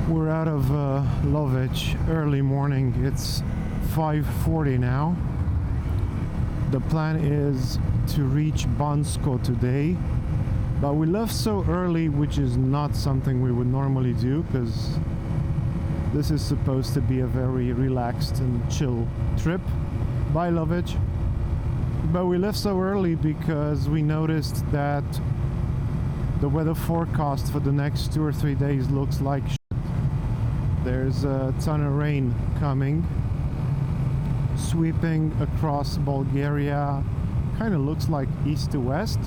We're out of Lovech early morning. It's 5:40 now. The plan is to reach Bansko today, but we left so early, which is not something we would normally do because this is supposed to be a very relaxed and chill trip by Lovech. But we left so early because we noticed that the weather forecast for the next 2 or 3 days looks like shit. There's a ton of rain coming, sweeping across Bulgaria. Kind of looks like east to west.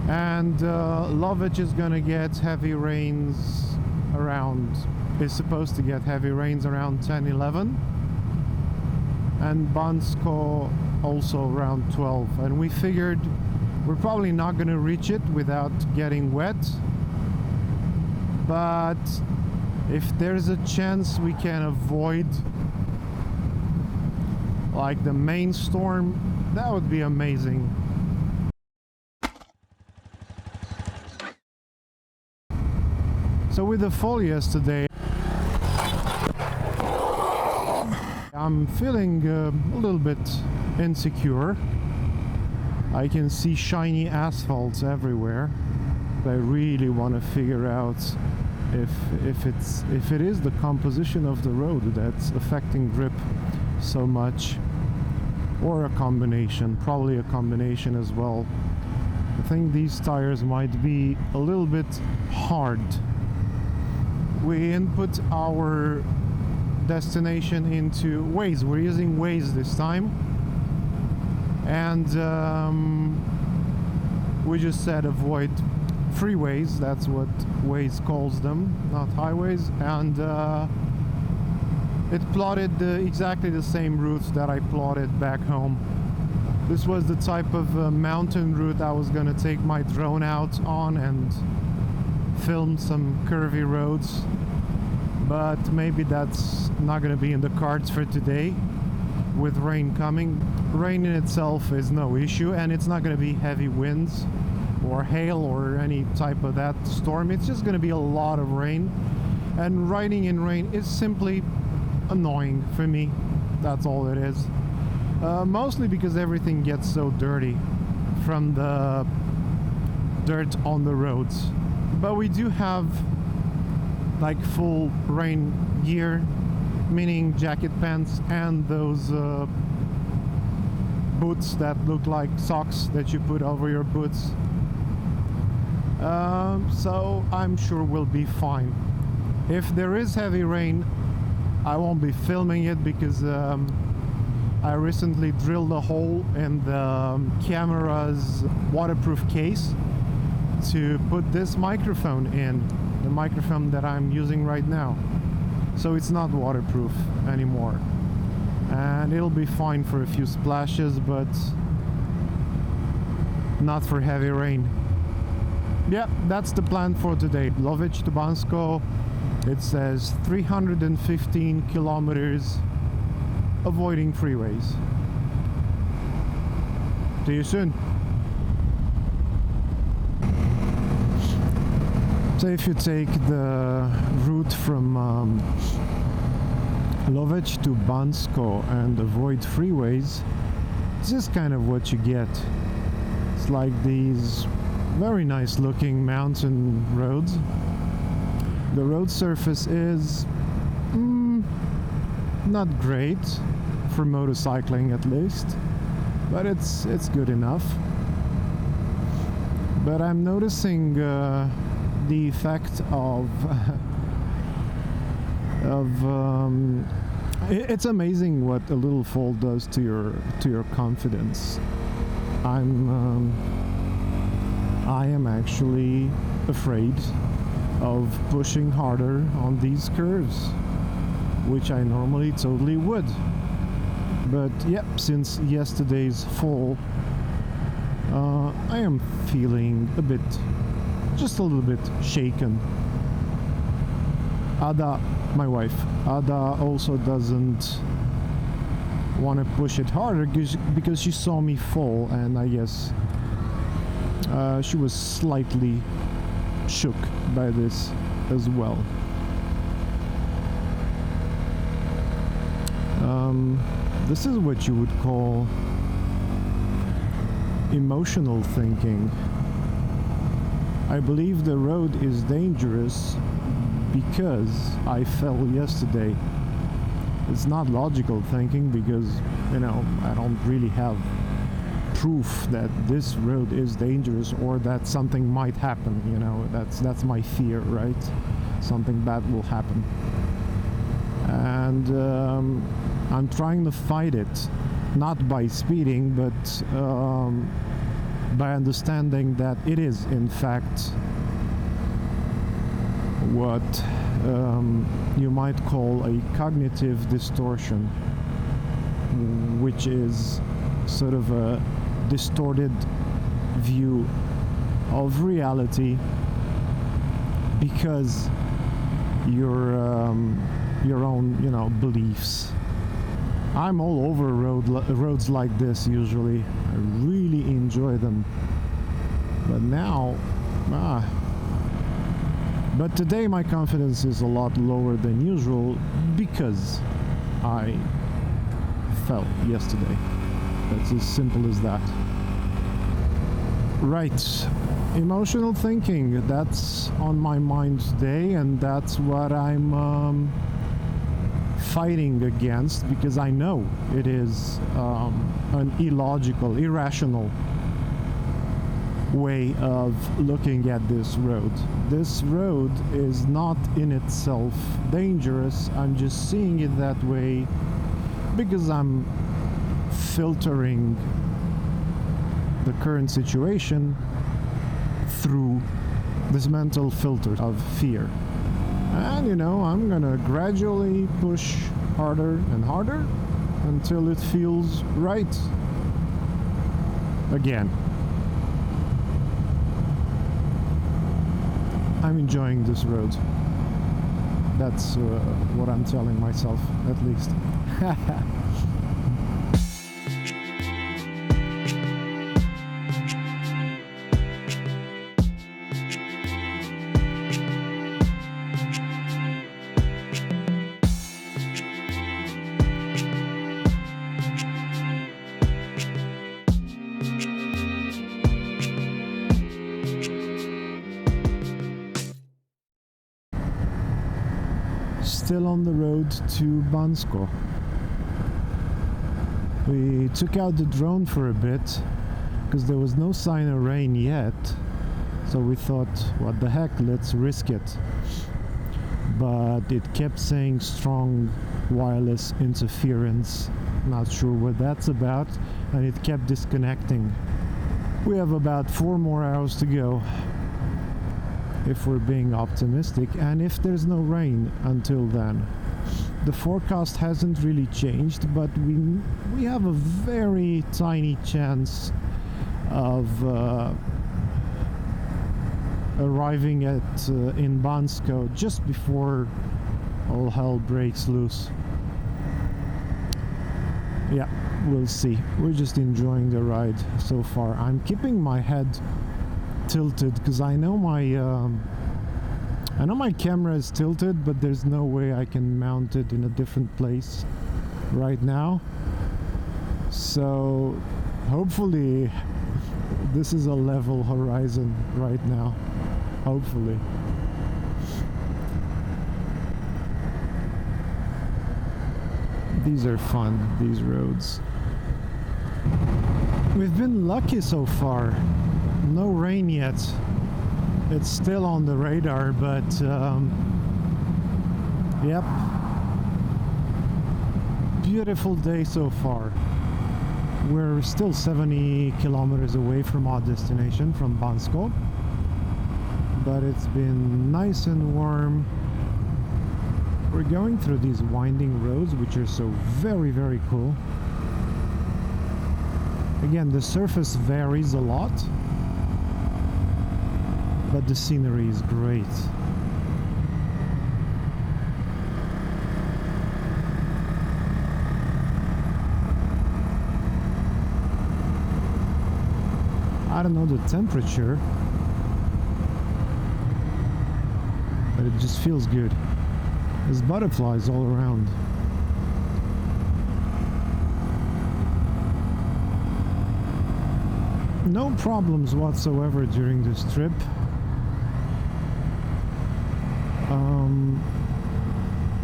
And Lovech is gonna get heavy rains around, is supposed to get heavy rains around 10-11. And Bansko also around 12. And we figured we're probably not gonna reach it without getting wet. But if there's a chance we can avoid like the main storm, that would be amazing. So with the fall yesterday, I'm feeling a little bit insecure. I can see shiny asphalts everywhere. I really want to figure out if it is the composition of the road that's affecting grip so much, or a combination, probably a combination as well. I think these tires might be a little bit hard. We input our destination into Waze. We're using Waze this time, and we just said avoid freeways. That's what Waze calls them, not highways. And it plotted exactly the same routes that I plotted back home. This was the type of mountain route I was gonna take my drone out on and film some curvy roads, but maybe that's not gonna be in the cards for today with rain coming. Rain in itself is no issue, and it's not gonna be heavy winds or hail or any type of that storm. It's just gonna be a lot of rain, and riding in rain is simply annoying for me. That's all it is. Mostly because everything gets so dirty from the dirt on the roads. But we do have like full rain gear, meaning jacket pants and those boots that look like socks that you put over your boots. So I'm sure we'll be fine. If there is heavy rain, I won't be filming it because I recently drilled a hole in the camera's waterproof case to put this microphone in, the microphone that I'm using right now. So it's not waterproof anymore. And it'll be fine for a few splashes, but not for heavy rain. Yeah, that's the plan for today. Lovech to Bansko. It says 315 kilometers, avoiding freeways. See you soon. So if you take the route from Lovech to Bansko and avoid freeways, this is kind of what you get. It's like these very nice looking mountain roads. The road surface is not great for motorcycling, at least, but it's good enough. But I'm noticing the effect of it's amazing what a little fall does to your confidence. I am actually afraid of pushing harder on these curves, which I normally totally would. But yep, since yesterday's fall, I am feeling a bit, just a little bit shaken. Ada, my wife, Ada also doesn't want to push it harder because she saw me fall, and I guess she was slightly shook by this as well. This is what you would call emotional thinking. I believe the road is dangerous because I fell yesterday. It's not logical thinking because, I don't really have proof that this road is dangerous or that something might happen. That's my fear, right? Something bad will happen. And I'm trying to fight it, not by speeding, but by understanding that it is in fact what you might call a cognitive distortion, which is sort of a distorted view of reality because your own beliefs. I'm all over roads like this usually. I really enjoy them. But now, but today my confidence is a lot lower than usual because I fell yesterday. That's as simple as that. Right. Emotional thinking, that's on my mind today, and that's what I'm fighting against because I know it is an illogical, irrational way of looking at this road. This road is not in itself dangerous. I'm just seeing it that way because I'm filtering the current situation through this mental filter of fear. And I'm gonna gradually push harder and harder until it feels right again. I'm enjoying this road. That's what I'm telling myself, at least. Still on the road to Bansko. We took out the drone for a bit because there was no sign of rain yet, so we thought, what the heck, let's risk it. But it kept saying strong wireless interference, not sure what that's about, and it kept disconnecting. We have about 4 more hours to go, if we're being optimistic, and if there's no rain until then. The forecast hasn't really changed, but we have a very tiny chance of arriving at in Bansko just before all hell breaks loose. Yeah, we'll see. We're just enjoying the ride so far. I'm keeping my head tilted because I know my camera is tilted, but there's no way I can mount it in a different place right now. So hopefully this is a level horizon right now. Hopefully. These are fun, these roads. We've been lucky so far. No rain yet. It's still on the radar, but yep. Beautiful day so far. We're still 70 kilometers away from our destination, from Bansko, but it's been nice and warm. We're going through these winding roads, which are so very, very cool. Again, the surface varies a lot, but the scenery is great. I don't know the temperature, but it just feels good. There's butterflies all around. No problems whatsoever during this trip.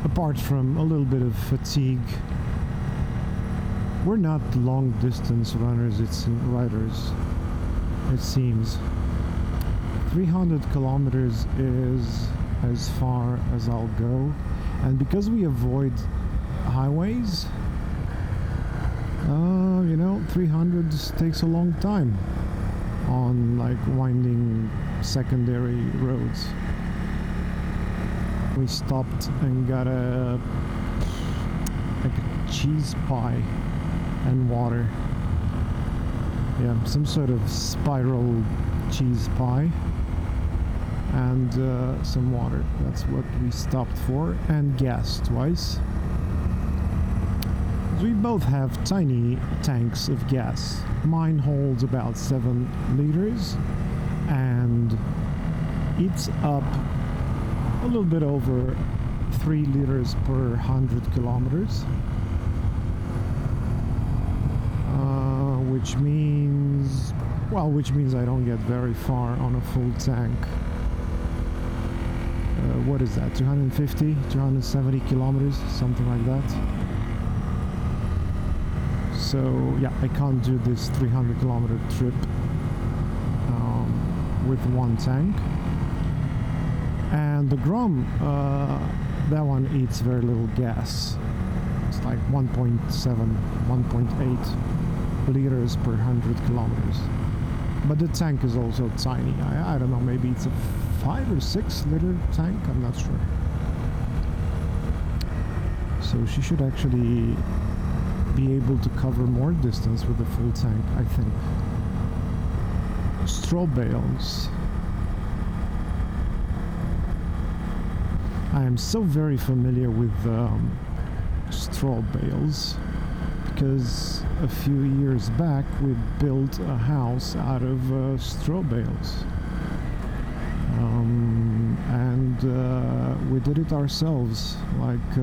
Apart from a little bit of fatigue. We're not long distance runners, riders, it seems. 300 kilometers is as far as I'll go, and because we avoid highways, 300 takes a long time on like winding secondary roads. We stopped and got a cheese pie and water. Yeah, some sort of spiral cheese pie and some water. That's what we stopped for, and gas twice. We both have tiny tanks of gas. Mine holds about 7 liters and eats up a little bit over 3 liters per 100 kilometers, which means I don't get very far on a full tank. What is that, 250, 270 kilometers, something like that. So yeah, I can't do this 300 kilometer trip with one tank. And the Grom, that one eats very little gas. It's like 1.7, 1.8 liters per 100 kilometers. But the tank is also tiny. I don't know, maybe it's a 5 or 6 liter tank, I'm not sure. So she should actually be able to cover more distance with the full tank, I think. Straw bales. I am so very familiar with straw bales because a few years back we built a house out of straw bales, and we did it ourselves. Like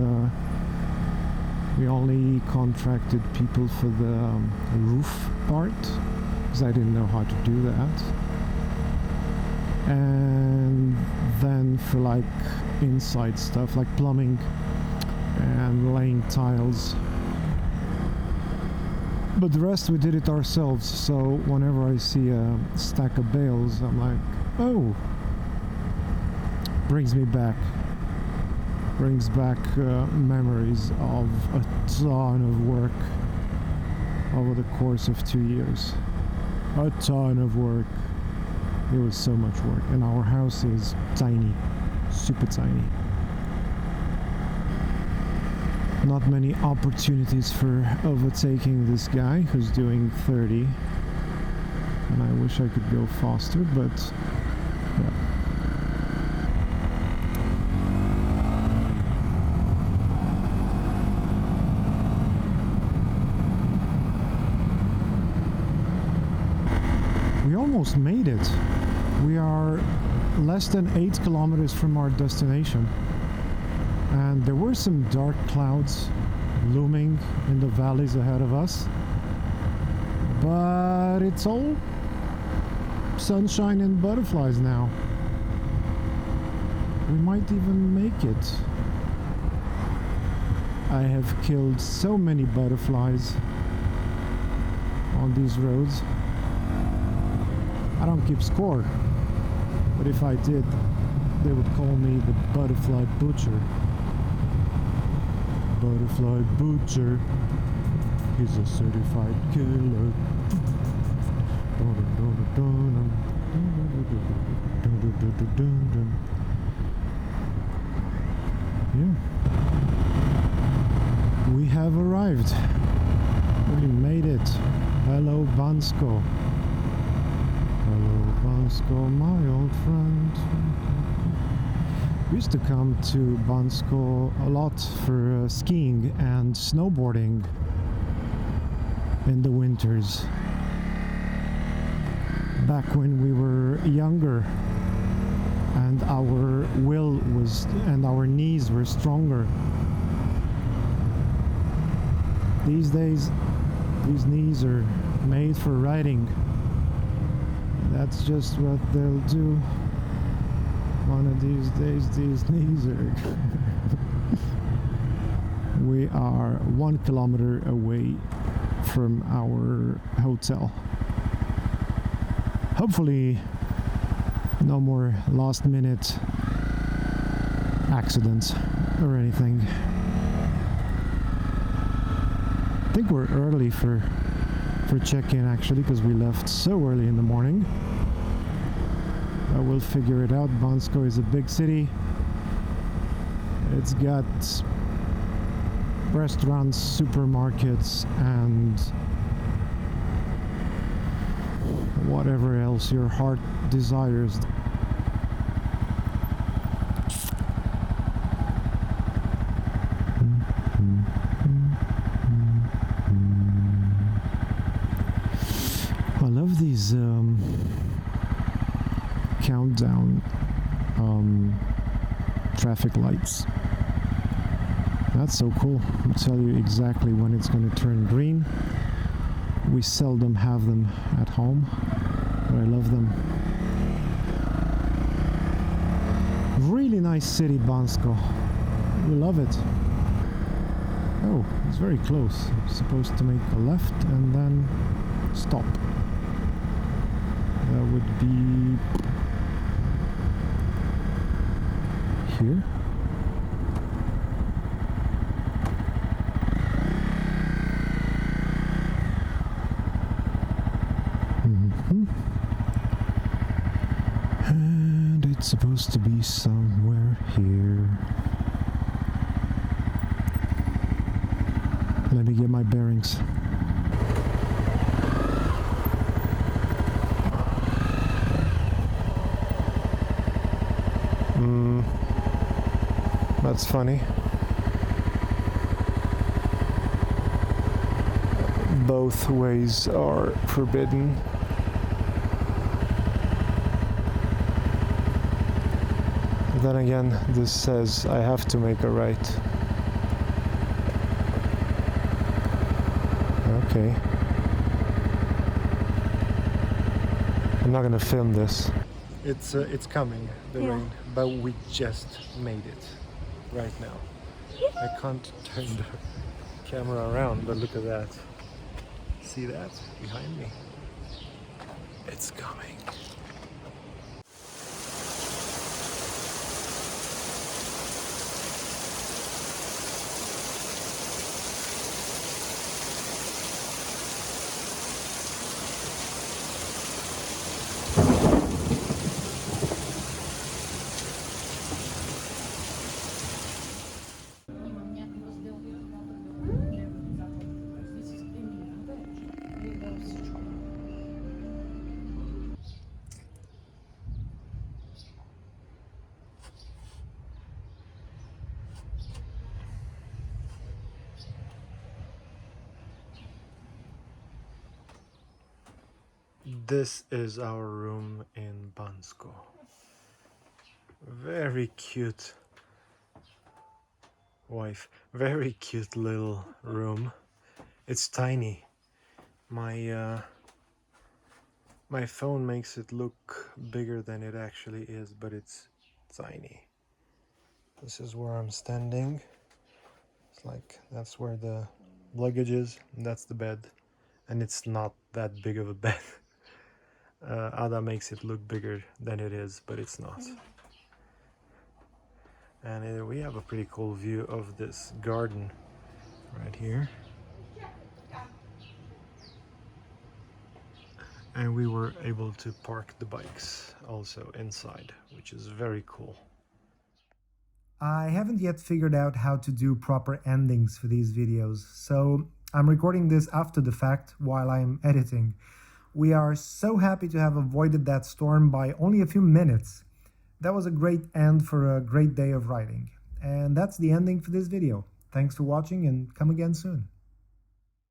we only contracted people for the roof part because I didn't know how to do that, and then for like inside stuff like plumbing and laying tiles. But the rest we did it ourselves, so whenever I see a stack of bales I'm like, oh, brings back memories of a ton of work over the course of 2 years. A ton of work. It was so much work, and our house is tiny, super tiny. Not many opportunities for overtaking this guy who's doing 30, and I wish I could go faster, but yeah. We almost made it. We are less than 8 kilometers from our destination. And there were some dark clouds looming in the valleys ahead of us. But it's all sunshine and butterflies now. We might even make it. I have killed so many butterflies on these roads. I don't keep score, but if I did, they would call me the butterfly butcher. Butterfly butcher, he's a certified killer. Yeah, we have arrived. We made it. Hello, Bansko. Hello, Bansko, my old friend. We used to come to Bansko a lot for skiing and snowboarding in the winters. Back when we were younger and our will was and our knees were stronger. These days, these knees are made for riding That's just what they'll do. One of these days, these knees are... We are 1 kilometer away from our hotel. Hopefully, no more last minute accidents or anything. I think we're early for check-in actually, because we left so early in the morning. But we'll figure it out. Bansko is a big city. It's got restaurants, supermarkets, and whatever else your heart desires. I love these countdown traffic lights. That's so cool. It'll tell you exactly when it's going to turn green. We seldom have them at home, but I love them. Really nice city, Bansko. We love it. Oh, it's very close. I'm supposed to make a left and then stop. That would be here. And it's supposed to be somewhere here. Let me get my bearings. That's funny. Both ways are forbidden. Then again, this says I have to make a right. Okay. I'm not gonna film this. It's coming, the rain, but we just made it right now. I can't turn the camera around, but look at that. See that behind me? It's coming. This is our room in Bansko. Very cute wife. Very cute little room. It's tiny. My phone makes it look bigger than it actually is, but it's tiny. This is where I'm standing. It's like that's where the luggage is, and that's the bed. And it's not that big of a bed. Ada makes it look bigger than it is, but it's not. And we have a pretty cool view of this garden right here. And we were able to park the bikes also inside, which is very cool. I haven't yet figured out how to do proper endings for these videos, so I'm recording this after the fact while I'm editing. We are so happy to have avoided that storm by only a few minutes. That was a great end for a great day of riding. And that's the ending for this video. Thanks for watching and come again soon.